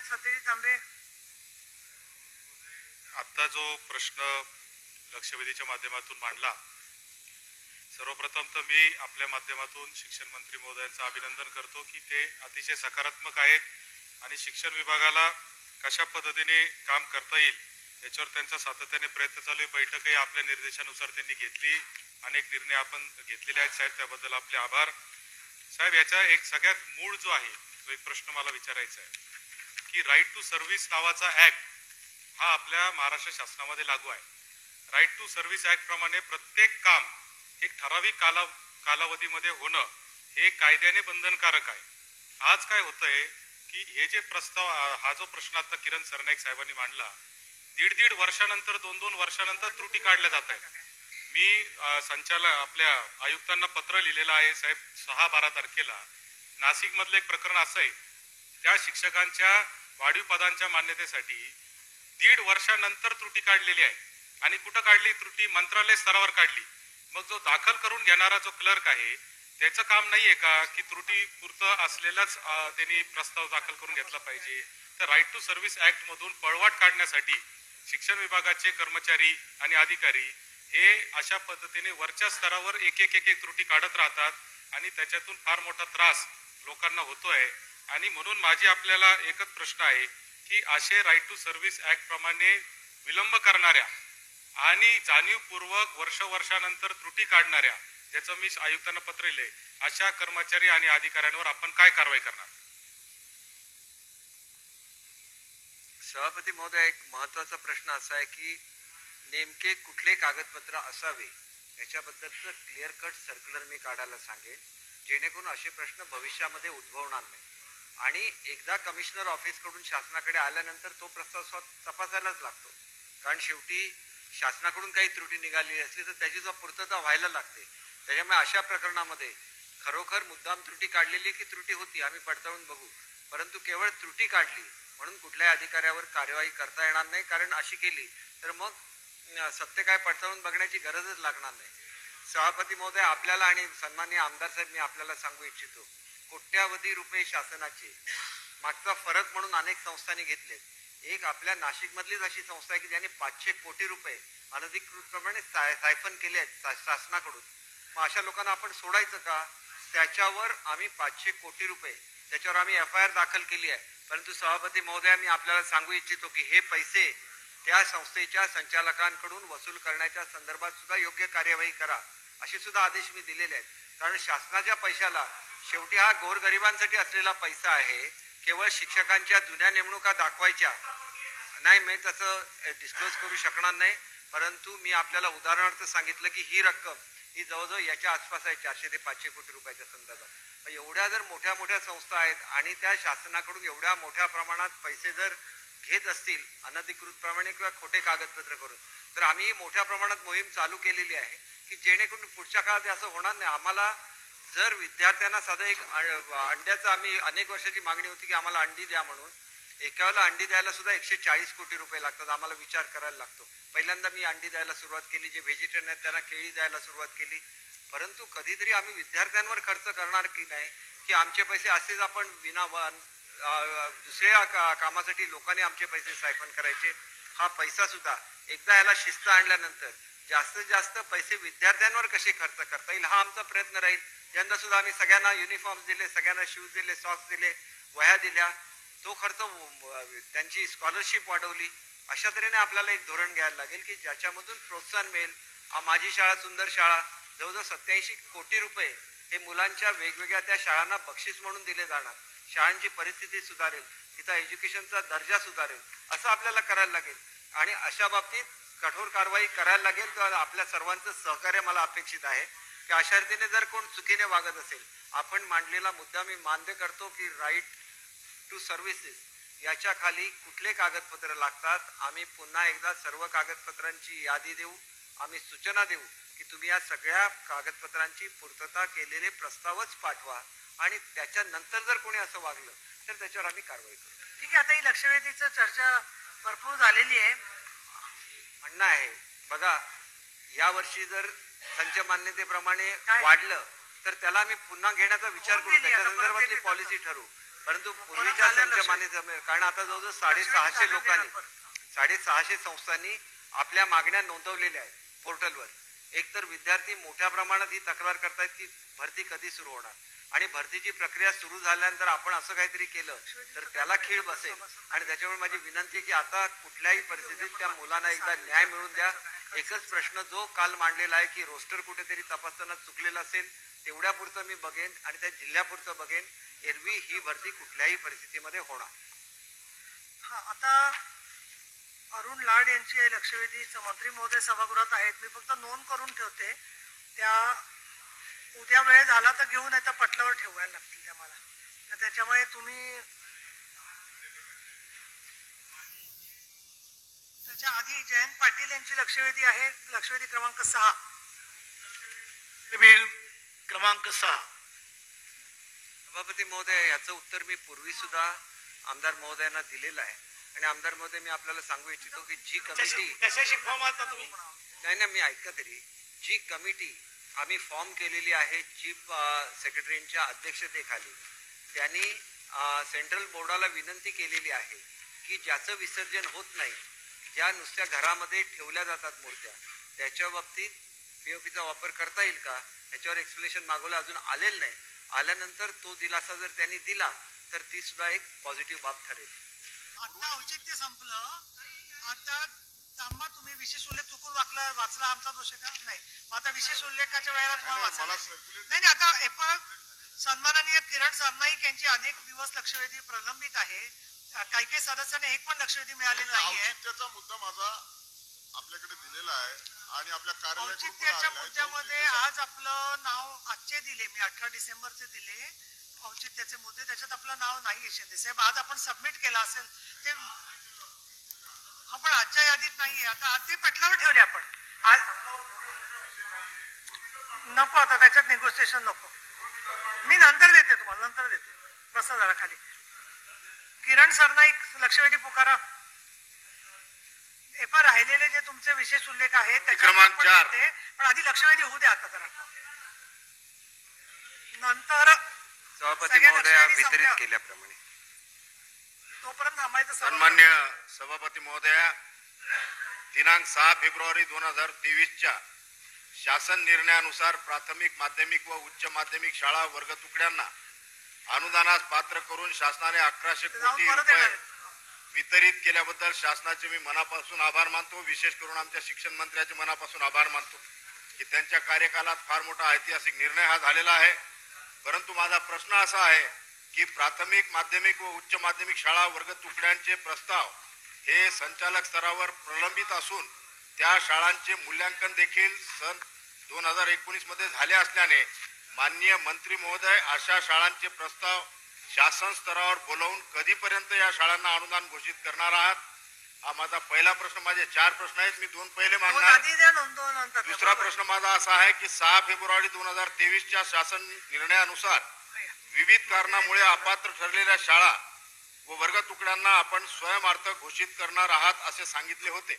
सत्यजित तांबे. आता जो प्रश्न लक्षवेधीच्या माध्यमातून मांडला, सर्वप्रथम तर मी आपल्या माध्यमातून शिक्षण मंत्री महोदयांचं अभिनंदन करतो की ते अतिशय सकारात्मक आहेत आणि शिक्षण विभागाला कशा पद्धतीने काम करता येईल याच्यावर त्यांचा सातत्याने प्रयत्न चालू आहे. बैठकही आपल्या निर्देशानुसार त्यांनी घेतली, अनेक निर्णय आपण घेतलेले आहेत साहेब, त्याबद्दल आपले आभार साहेब. याचा एक सगळ्यात मूळ जो आहे तो एक प्रश्न मला विचारायचा आहे की राईट टू सर्व्हिस नावाचा ऍक्ट हा आपल्या महाराष्ट्र शासनामध्ये लागू आहे. राईट टू सर्व्हिस ऍक्ट प्रमाणे प्रत्येक काम एक ठराविक कालावधीमध्ये होणं हे कायद्याने बंधनकारक आहे. आज काय होतंय की हे जे प्रस्ताव, हा जो प्रश्न आता किरण सरनाईक साहेबांनी मांडला, दीड वर्षानंतर 2 वर्षानंतर त्रुटी काढल्या जात आहेत. मी आपल्या आयुक्तांना पत्र लिहिलेलं आहे साहेब 6-12 तारखेला. नाशिक मधलं एक प्रकरण असं आहे, त्या शिक्षकांच्या वाढीव पदांच्या मान्यतेसाठी 1.5 वर्षानंतर त्रुटी काढलेली आहे. आणि कुठं काढली त्रुटी? मंत्रालय स्तरावर काढली. मग जो दाखल करून घेणारा जो क्लर्क आहे त्याचं काम नाहीये का की त्रुटी पुरतं असलेलाच त्यांनी प्रस्ताव दाखल करून घेतला पाहिजे? तर राईट टू सर्व्हिस ऍक्ट मधून पळवाट काढण्यासाठी शिक्षण विभागाचे कर्मचारी आणि अधिकारी हे अशा पद्धतीने वरच्या स्तरावर एक त्रुटी काढत राहतात आणि त्याच्यातून फार मोठा त्रास लोकांना होतोय. आणि म्हणून माझी आपल्याला एकच प्रश्न आहे की असे राईट टू सर्व्हिस ऍक्ट प्रमाणे विलंब करणाऱ्या आणि जाणीवपूर्वक वर्षानंतर त्रुटी काढणाऱ्या, ज्याचं मी आयुक्तांना पत्र लिहिले, अशा कर्मचारी आणि अधिकाऱ्यांवर आपण काय कारवाई करणार? सभापती महोदय, एक महत्वाचा प्रश्न असा आहे की नेमके कुठले कागदपत्र असावे याच्याबद्दलचं क्लिअर कट सर्क्युलर मी काढायला सांगेन, जेणेकरून असे प्रश्न भविष्यामध्ये उद्भवणार नाही. आणि एकदा कमिशनर ऑफिसकडून शासनाकडे आल्यानंतर तो प्रस्ताव तपासायलाच लागतो, कारण शेवटी शासनाकडून काही त्रुटी निघालेली असली तर त्याची पूर्तता व्हायला लागते. त्याच्यामुळे अशा प्रकरणामध्ये खरोखर मुद्दाम त्रुटी काढलेली की त्रुटी होती आम्ही पडताळून बघू, परंतु केवळ त्रुटी काढली म्हणून कुठल्याही अधिकाऱ्यावर कार्यवाही करता येणार नाही, कारण अशी केली तर मग सत्य काय पडताळून बघण्याची गरजच लागणार नाही. सभापती महोदय, आपल्याला आणि सन्माननीय आमदार साहेब, मी आपल्याला सांगू इच्छितो, कोट्यावधी रुपये शासनाचे मागचा फरक म्हणून अनेक संस्थांनी घेतले. एक आपल्या नाशिक मधलीच अशी संस्था आहे की ज्यांनी 500 कोटी रुपये अनधिकृतप्रमाणे सायफन केले आहेत शासनाकडून. मग अशा लोकांना आपण सोडायचं का? त्याच्यावर आम्ही 500 कोटी रुपये त्याच्यावर आम्ही FIR दाखल केली आहे. परंतु सभापती महोदया, मी आपल्याला सांगू इच्छितो की हे पैसे त्या संस्थेच्या संचालकांकडून वसूल करण्याच्या संदर्भात सुद्धा योग्य कार्यवाही करा असे सुद्धा आदेश मी दिलेले आहेत. कारण शासनाच्या पैशाला शेवटी हा गोरगरिबांसाठी असलेला पैसा आहे. केवळ शिक्षकांच्या जुन्या नेमणुका दाखवायच्या नाही, मी तसं डिस्क्लोज करू शकणार नाही, परंतु मी आपल्याला उदाहरणार्थ सांगितलं की ही रक्कम ही जवळजवळ याच्या आसपास आहे, 400 ते 500 कोटी रुपयाच्या संदर्भात. एवढ्या जर मोठ्या संस्था आहेत आणि त्या शासनाकडून एवढ्या मोठ्या प्रमाणात पैसे जर घेत असतील अनधिकृतप्रमाणे किंवा खोटे कागदपत्र करून, तर आम्ही मोठ्या प्रमाणात मोहीम चालू केलेली आहे की जेणेकरून पुढच्या काळात असं होणार नाही. आम्हाला जर विद्यार्थ्यांना साधं एक अंड्याचं, आम्ही अनेक वर्षाची मागणी होती की आम्हाला अंडी द्या म्हणून, एकाला अंडी द्यायला सुद्धा 140 कोटी रुपये लागतात. आम्हाला विचार करायला लागतो. पहिल्यांदा मी अंडी द्यायला सुरुवात केली, जे व्हेजिटेरियन आहेत त्यांना केळी द्यायला सुरुवात केली. परंतु कधीतरी आम्ही विद्यार्थ्यांवर खर्च करणार की नाही की आमचे पैसे असेच आपण दुसऱ्या कामासाठी लोकांनी आमचे पैसे सायफन करायचे? हा पैसा सुद्धा एकदा याला शिस्त आणल्यानंतर जास्तीत जास्त पैसे विद्यार्थ्यांवर कसे खर्च करता येईल हा आमचा प्रयत्न राहील. यंदा सुद्धा आम्ही सगळ्यांना युनिफॉर्म्स दिले, सगळ्यांना शूज दिले, सॉक्स दिले, वह्या दिल्या, तो खर्च, त्यांची स्कॉलरशिप वाढवली. अशा तऱ्हेने आपल्याला एक धोरण घ्यायला लागेल की ज्याच्यामधून प्रोत्साहन मिळेल. माझी शाळा सुंदर शाळा, जवळजवळ 87 कोटी रुपये हे मुलांच्या वेगवेगळ्या त्या शाळांना बक्षीस म्हणून दिले जाणार. शाळांची परिस्थिती सुधारेल, तिचा एज्युकेशनचा दर्जा सुधारेल, असं आपल्याला करायला लागेल. आणि अशा बाबतीत कठोर कारवाई करायला लागेल. तर आपल्या सर्वांचं सहकार्य मला अपेक्षित आहे की अशा रीतीने जर कोण चुकीने वागत असेल, आपण मांडलेला मुद्दा मी मान्य करतो की राईट टू सर्व्हिसेस याच्या खाली कुठले कागदपत्र लागतात, आम्ही पुन्हा एकदा सर्व कागदपत्रांची यादी देऊ, आम्ही सूचना देऊ की तुम्ही या सगळ्या कागदपत्रांची पूर्तता केलेले प्रस्तावच पाठवा आणि त्याच्यानंतर जर कोणी असं वागलं तर त्याच्यावर आम्ही कारवाई करू. ठीक आहे, आता ही लक्षवेधीची चर्चा भरपूर झालेली आहे. म्हणणं आहे बघा, या वर्षी जर संच मान्यतेप्रमाणे वाढलं तर त्याला आम्ही पुन्हा घेण्याचा विचार करू, त्याच्या संदर्भातली पॉलिसी ठरवू. परंतु पूर्वीच्या संचमाने जमेल, कारण आता जवळजवळ 650 लोकांनी 650 संस्थांनी आपल्या मागण्या नोंदवलेल्या आहेत पोर्टलवर. एकतर विद्यार्थी मोठ्या प्रमाणात ही तक्रार करतायत की भरती कधी सुरू होणार, आणि भरतीची प्रक्रिया सुरू झाल्यानंतर आपण असं काहीतरी केलं तर त्याला खीळ बसेल. आणि त्याच्यामुळे माझी विनंती आहे की आता कुठल्याही परिस्थितीत त्या मुलांना एकदा न्याय मिळवून द्या. एकच प्रश्न जो काल मांडलेला आहे की रोस्टर कुठेतरी तपासताना चुकलेला असेल तेवढ्यापुरतं मी बघेन आणि त्या जिल्ह्यापुरतं बघेन. एरवी ही भरती कुठल्याही परिस्थितीमध्ये होणार. हा, आता अरुण लाड यांची लक्षवेधी मंत्री महोदय सभागृहात आहेत. मी फक्त नोंद करून ठेवते. त्या उद्या वेळ झाला तर घेऊन येतं, पटलावर ठेवायला लागतील त्या मला. तर त्याच्यामुळे तुम्ही त्याच्या आधी जयंत पाटील यांची लक्षवेधी आहे, लक्षवेधी क्रमांक 6. क्रमांक 6. सभापती महोदय, याचं उत्तर मी पूर्वी सुद्धा आमदार महोदयांना दिलेलं आहे. आणि आमदार महोदय, मी आपल्याला सांगू इच्छितो की जी कमिटी कशाशी फॉर्म आता तुम्ही? नाही, मी ऐका तरी. जी कमिटी आम्ही फॉर्म केलेली आहे चीफ सेक्रेटरींच्या अध्यक्षतेखाली, त्यांनी सेंट्रल बोर्डाला विनंती केलेली आहे की ज्याचं विसर्जन होत नाही, ज्या नुसत्या घरामध्ये ठेवल्या जातात मूर्त्या, त्याच्या बाबतीत पीओपीचा वापर करता येईल का, त्याच्यावर एक्सप्लेनेशन मागवलं, अजून आलेलं नाही. आल्यानंतर तो दिलासा जर त्यांनी दिला तर ती सुद्धा एक पॉझिटिव्ह बाब ठरेल. आता औचित्य संपलं. आता थांबा, तुम्ही विशेष उल्लेख चुकून वाचला, आमचा दोष आहे का? नाही. मग आता विशेष उल्लेखाच्या वेळेला तुम्हाला वाचायला नाही. आता सन्माननीय किरण सरनाईक यांची अनेक दिवस लक्षवेधी प्रलंबित आहे. काही काही सदस्यांना एक पण लक्षवेधी मिळालेली नाहीये. औचित्याचा मुद्दा माझा आपल्याकडे दिलेला आहे आणि आपल्या औचित्याच्या मुद्द्यामध्ये आज आपलं नाव आजचे दिले, मी 18 डिसेंबरचे दिले औचित्याचे मुद्दे, त्याच्यात आपलं नाव नाही. शिंदे साहेब, आज आपण सबमिट केला असेल ते आपण आजच्या यादीत नाहीये. आता ते पटलावर ठेवले आपण आज. नको, आता त्याच्यात निगोसिएशन नको. मी नंतर देते तुम्हाला, नंतर देते. बसा जरा खाली. किरण सरनाईक लक्षवेधी पुकारा. राहिलेले जे तुमचे विशेष उल्लेख आहेत क्रमांक 4. पण आधी लक्षवेधी होऊ द्या आता जरा, नंतर सभापती महोदया वितरित केल्याप्रमाणे तोपर्यंत थांबायचं. सन्मान्य सभापती महोदया, दिनांक 6 फेब्रुवारी 2023च्या शासन निर्णयानुसार प्राथमिक, माध्यमिक व उच्च माध्यमिक शाळा वर्ग तुकड्यांना अनुदानास पात्र करून शासनाने 1100 कोटी रुपये वितरित केल्याबद्दल शासनाचे मी मनापासून आभार मानतो. विशेष करून आमच्या शिक्षण मंत्र्याचे मनापासून आभार मानतो की त्यांच्या कार्यकालात फार मोठा ऐतिहासिक निर्णय हा झालेला आहे. परंतु माझा प्रश्न असा आहे की प्राथमिक, माध्यमिक व उच्च माध्यमिक शाळा वर्ग तुकड्यांचे प्रस्ताव हे संचालक स्तरावर प्रलंबित असून त्या शाळांचे मूल्यांकन देखील सन 2019 मध्ये झाले असल्याने माननीय मंत्री महोदय, अशा शाळांचे प्रस्ताव शासन स्तरावर बोलावून कधीपर्यंत या शाळांना अनुदान घोषित करणार आहात? हा माझा पहिला प्रश्न. माझे 4 प्रश्न आहेत, मी 2 पहिले मांडणार. दुसरा प्रश्न माझा असा आहे की 6 फेब्रुवारी 2023च्या शासन निर्णयानुसार विविध कारणामुळे अपात्र ठरलेल्या शाळा व वर्ग तुकड्यांना आपण स्वयंअर्थ घोषित करणार आहात असे सांगितले होते.